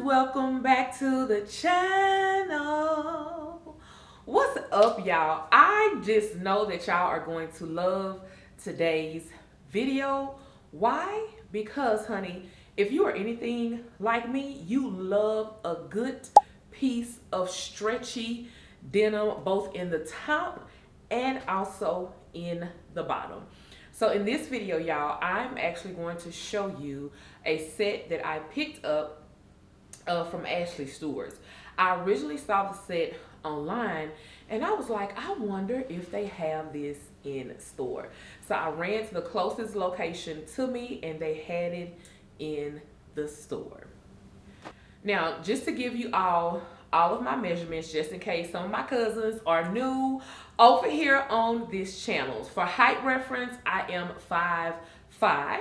welcome back to the channel. What's up, y'all? I just know that y'all are going to love today's video. Why? Because, honey, if you are anything like me, you love a good piece of stretchy denim, both in the top and also in the bottom. So in this video, y'all, I'm actually going to show you a set that I picked up from Ashley Stewart's. I originally saw the set online and I was like, I wonder if they have this in store. So I ran to the closest location to me and they had it in the store. Now, just to give you all of my measurements, just in case some of my cousins are new over here on this channel. For height reference, I am 5'5".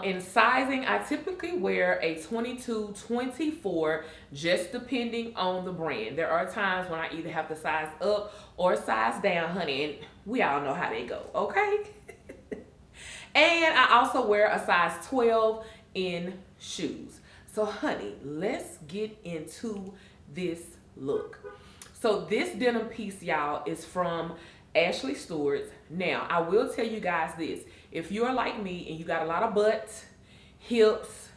In sizing, I typically wear a 22, 24, just depending on the brand. There are times when I either have to size up or size down, honey, and we all know how they go, okay? And I also wear a size 12 in shoes. So, honey, let's get into this look. So this denim piece, y'all, is from Ashley Stewart. Now, I will tell you guys this. If you're like me and you got a lot of butt, hips,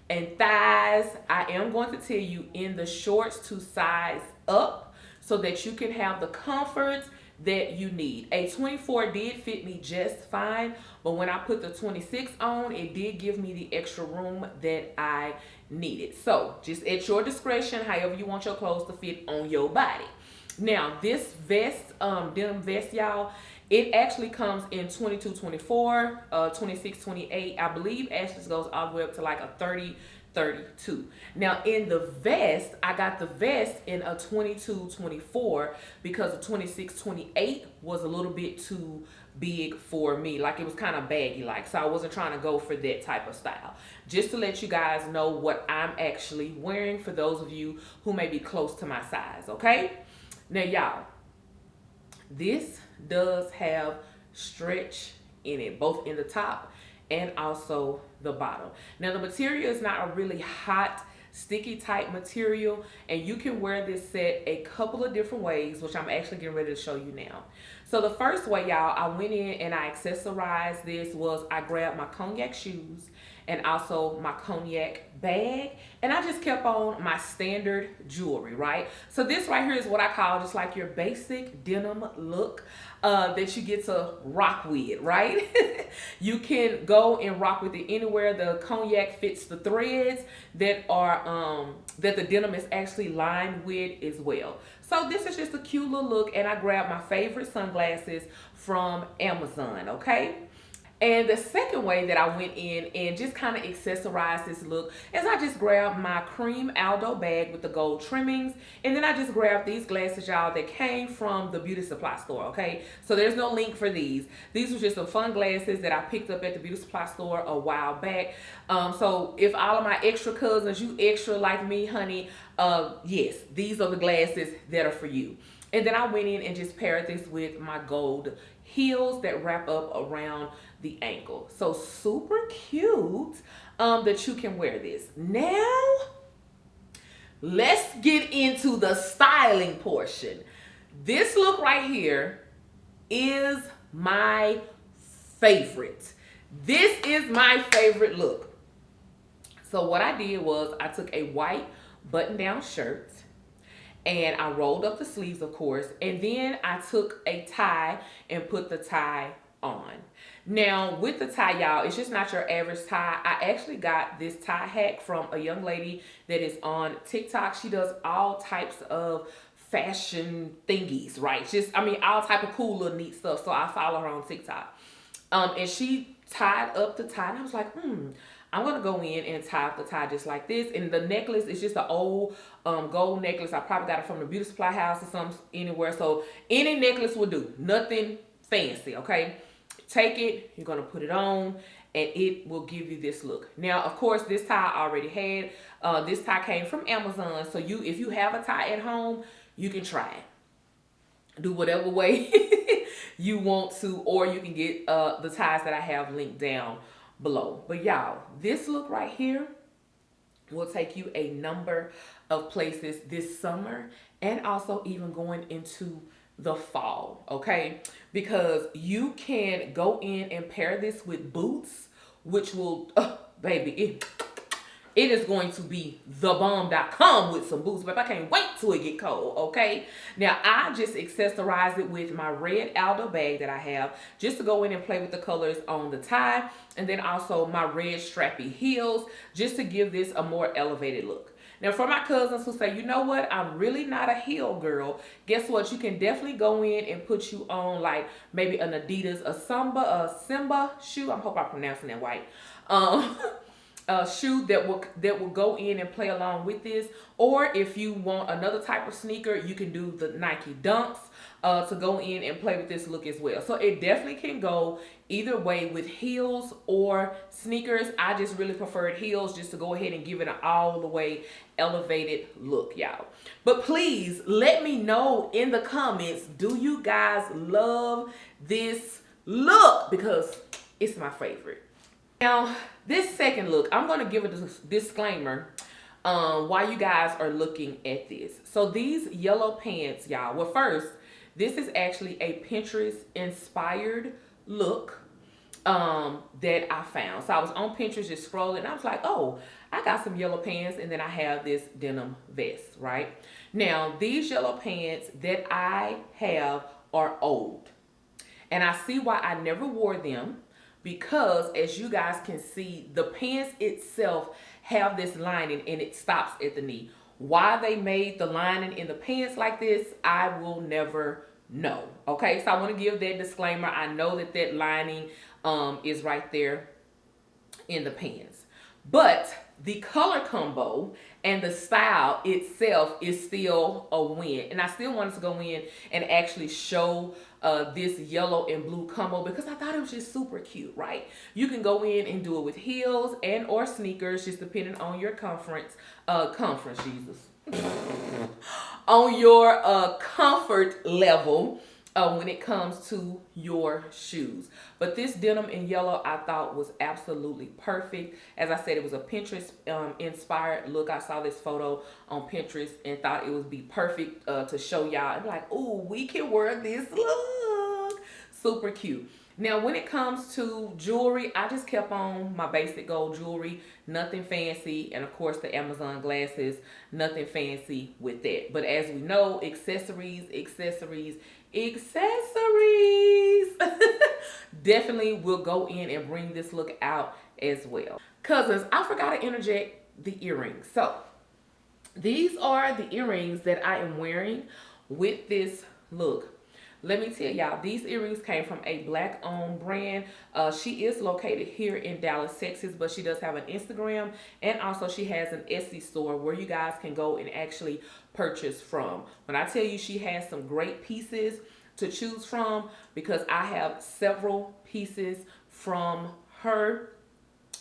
and thighs, I am going to tell you in the shorts to size up so that you can have the comfort that you need. A 24 did fit me just fine, but when I put the 26 on, it did give me the extra room that I needed. So just at your discretion, however you want your clothes to fit on your body. Now this vest, denim vest, y'all, it actually comes in 22, 24, 26, 28. I believe Ashley's goes all the way up to like a 30, 32. Now in the vest, I got the vest in a 22, 24 because the 26, 28 was a little bit too big for me. Like it was kind of baggy like, so I wasn't trying to go for that type of style. Just to let you guys know what I'm actually wearing for those of you who may be close to my size, okay? Now y'all, this does have stretch in it, both in the top and also the bottom. Now the material is not a really hot, sticky type material, and you can wear this set a couple of different ways, which I'm actually getting ready to show you now. So the first way, y'all, I went in and I accessorized this was I grabbed my cognac shoes and also my cognac bag, and I just kept on my standard jewelry, right? So this right here is what I call just like your basic denim look that you get to rock with, right? You can go and rock with it anywhere. The cognac fits the threads that are that the denim is actually lined with as well. So this is just a cute little look, and I grabbed my favorite sunglasses from Amazon, okay? And the second way that I went in and just kind of accessorized this look is I just grabbed my cream Aldo bag with the gold trimmings. And then I just grabbed these glasses, y'all, that came from the beauty supply store, okay? So there's no link for these. These were just some fun glasses that I picked up at the beauty supply store a while back. So if all of my extra cousins, you extra like me, honey, yes, these are the glasses that are for you. And then I went in and just paired this with my gold heels that wrap up around the ankle. So super cute that you can wear this. Now, let's get into the styling portion. This look right here is my favorite. This is my favorite look. So what I did was I took a white button-down shirt and I rolled up the sleeves, of course, and then I took a tie and put the tie on. Now with the tie, y'all, it's just not your average tie. I actually got this tie hack from a young lady that is on TikTok. She does all types of fashion thingies, right? Just, I mean, all type of cool little neat stuff. So I follow her on TikTok. And she tied up the tie, and I was like, I'm gonna go in and tie up the tie just like this. And the necklace is just an old gold necklace. I probably got it from the beauty supply house or something, anywhere. So any necklace will do, nothing fancy, okay? Take it, you're gonna put it on, and it will give you this look. Now, of course, this tie I already had. This tie came from Amazon. So if you have a tie at home, you can try it. Do whatever way you want to, or you can get the ties that I have linked down below. But y'all, this look right here will take you a number of places this summer and also even going into the fall, okay? Because you can go in and pair this with boots, which will, baby, it is going to be thebomb.com with some boots, but I can't wait till it get cold, okay? Now, I just accessorized it with my red Aldo bag that I have just to go in and play with the colors on the tie, and then also my red strappy heels just to give this a more elevated look. Now, for my cousins who say, you know what, I'm really not a heel girl, guess what? You can definitely go in and put you on like maybe an Adidas, a Simba shoe. I hope I'm pronouncing that right. Shoe that will go in and play along with this. Or if you want another type of sneaker, you can do the Nike Dunks to go in and play with this look as well. So it definitely can go either way with heels or sneakers. I just really preferred heels just to go ahead and give it an all the way elevated look, y'all. But please let me know in the comments, do you guys love this look? Because it's my favorite. Now, this second look, I'm going to give a disclaimer why you guys are looking at this. So these yellow pants, y'all, well, first, this is actually a Pinterest inspired look that I found. So I was on Pinterest just scrolling and I was like, oh, I got some yellow pants and then I have this denim vest, right? Now, these yellow pants that I have are old. And I see why I never wore them. Because as you guys can see, the pants itself have this lining and it stops at the knee. Why they made the lining in the pants like this, I will never know. Okay, so I want to give that disclaimer. I know that that lining is right there in the pants. But the color combo and the style itself is still a win. And I still wanted to go in and actually show this yellow and blue combo because I thought it was just super cute, right? You can go in and do it with heels and or sneakers, just depending on your on your comfort level when it comes to your shoes. But this denim in yellow I thought was absolutely perfect. As I said, it was a Pinterest inspired look. I saw this photo on Pinterest and thought it would be perfect to show y'all. I'm like, ooh, we can wear this look. Super cute. Now, when it comes to jewelry, I just kept on my basic gold jewelry, nothing fancy. And of course, the Amazon glasses, nothing fancy with that. But as we know, accessories definitely will go in and bring this look out as well. Cousins, I forgot to interject the earrings. So these are the earrings that I am wearing with this look. Let me tell y'all, these earrings came from a black owned brand. She is located here in Dallas, Texas, but she does have an Instagram and also she has an Etsy store where you guys can go and actually purchase from. When I tell you she has some great pieces to choose from, because I have several pieces from her.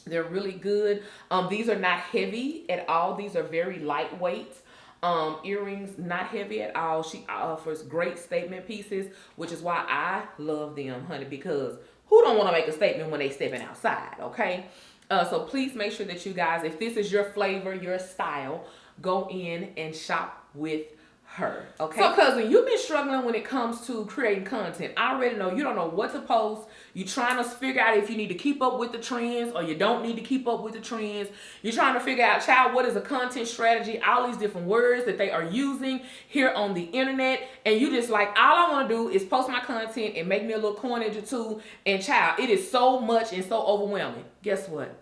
They're really good. These are not heavy at all. These are very lightweight. Earrings, not heavy at all. She offers great statement pieces, which is why I love them, honey, because who don't want to make a statement when they stepping outside, okay? So please make sure that you guys, if this is your flavor, your style, go in and shop with her, okay? So cousin, you've been struggling when it comes to creating content. I already know you don't know what to post. You're trying to figure out if you need to keep up with the trends or you don't need to keep up with the trends. You're trying to figure out, child, what is a content strategy? All these different words that they are using here on the internet. And you just like, all I want to do is post my content and make me a little coinage or two. And child, it is so much and so overwhelming. Guess what?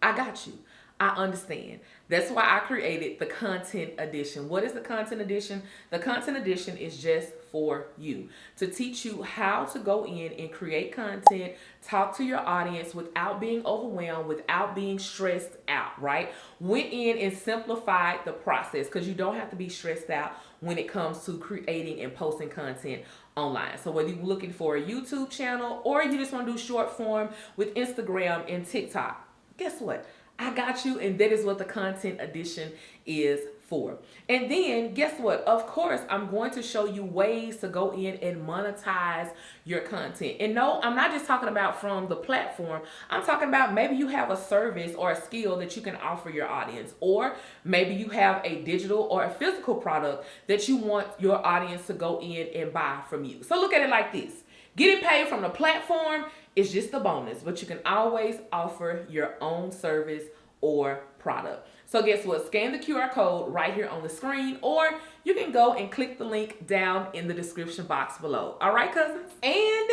I got you. I understand. That's why I created the content edition. What is the content edition? The content edition is just for you, to teach you how to go in and create content, talk to your audience without being overwhelmed, without being stressed out, right? Went in and simplified the process because you don't have to be stressed out when it comes to creating and posting content online. So whether you're looking for a YouTube channel or you just want to do short form with Instagram and TikTok, guess what? I got you, and that is what the content edition is for. And then guess what? Of course, I'm going to show you ways to go in and monetize your content. And no, I'm not just talking about from the platform. I'm talking about maybe you have a service or a skill that you can offer your audience, or maybe you have a digital or a physical product that you want your audience to go in and buy from you. So look at it like this. Getting paid from the platform is just a bonus, but you can always offer your own service or product. So guess what? Scan the QR code right here on the screen, or you can go and click the link down in the description box below. All right, cousins? And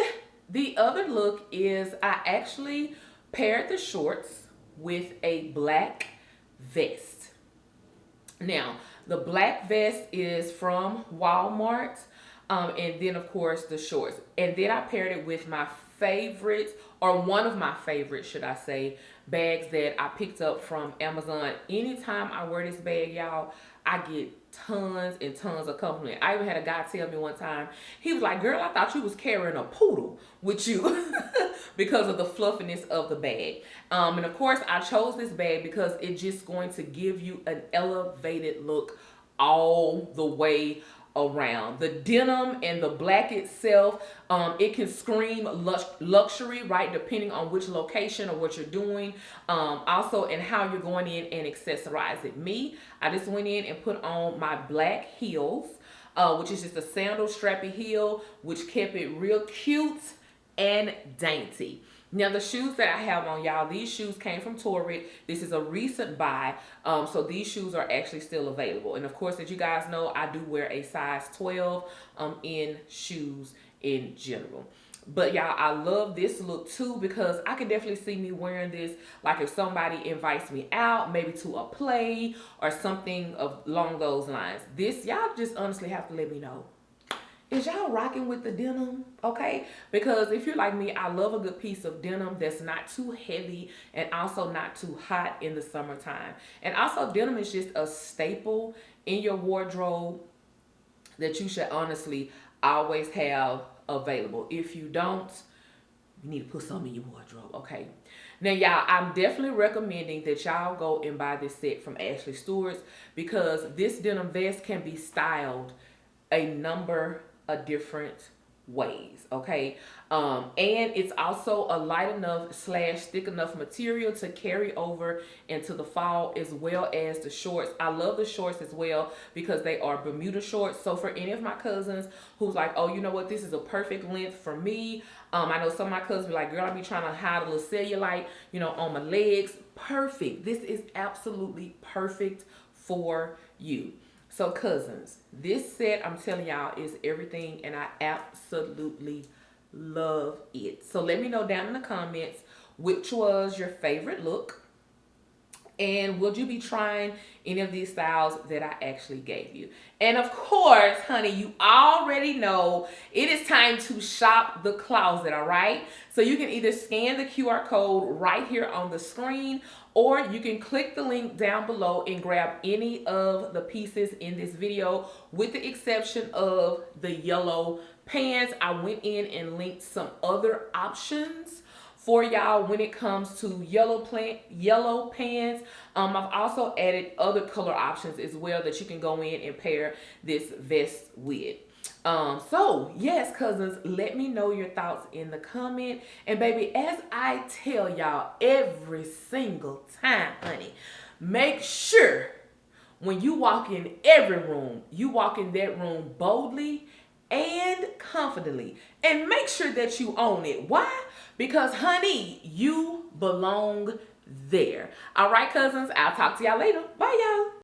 the other look is I actually paired the shorts with a black vest. Now, the black vest is from Walmart. And then of course the shorts. And then I paired it with my favorite, or one of my favorites, should I say, bags that I picked up from Amazon. Anytime I wear this bag, y'all, I get tons and tons of compliment. I even had a guy tell me one time, he was like, girl, I thought you was carrying a poodle with you because of the fluffiness of the bag. And of course I chose this bag because it's just going to give you an elevated look all the way around. The denim and the black itself, it can scream luxury, right, depending on which location or what you're doing, also, and how you're going in and accessorize it. Me, I just went in and put on my black heels, which is just a sandal strappy heel, which kept it real cute and dainty. Now, the shoes that I have on, y'all, these shoes came from Torrid. This is a recent buy, so these shoes are actually still available. And of course, as you guys know, I do wear a size 12 in shoes in general. But y'all, I love this look too, because I can definitely see me wearing this, like if somebody invites me out, maybe to a play or something along those lines. This, y'all just honestly have to let me know. Is y'all rocking with the denim? Okay, because if you're like me, I love a good piece of denim that's not too heavy and also not too hot in the summertime. And also, denim is just a staple in your wardrobe that you should honestly always have available. If you don't, you need to put some in your wardrobe, okay? Now, y'all, I'm definitely recommending that y'all go and buy this set from Ashley Stewart, because this denim vest can be styled a number of different ways, okay? And it's also a light enough / thick enough material to carry over into the fall, as well as the shorts. I love the shorts as well because they are Bermuda shorts. So for any of my cousins who's like, oh, you know what, this is a perfect length for me. I know some of my cousins be like, girl, I be trying to hide a little cellulite, you know, on my legs. Perfect. This is absolutely perfect for you. So cousins, this set, I'm telling y'all, is everything, and I absolutely love it. So let me know down in the comments which was your favorite look, and would you be trying any of these styles that I actually gave you? And of course, honey, you already know it is time to shop the closet, all right? So you can either scan the QR code right here on the screen, or you can click the link down below and grab any of the pieces in this video, with the exception of the yellow pants. I went in and linked some other options for y'all when it comes to yellow pants. I've also added other color options as well that you can go in and pair this vest with. So yes, cousins, let me know your thoughts in the comment. And baby, as I tell y'all every single time, honey, make sure when you walk in every room, you walk in that room boldly and confidently, and make sure that you own it. Why? Because honey, you belong there. All right, cousins, I'll talk to y'all later. Bye, y'all.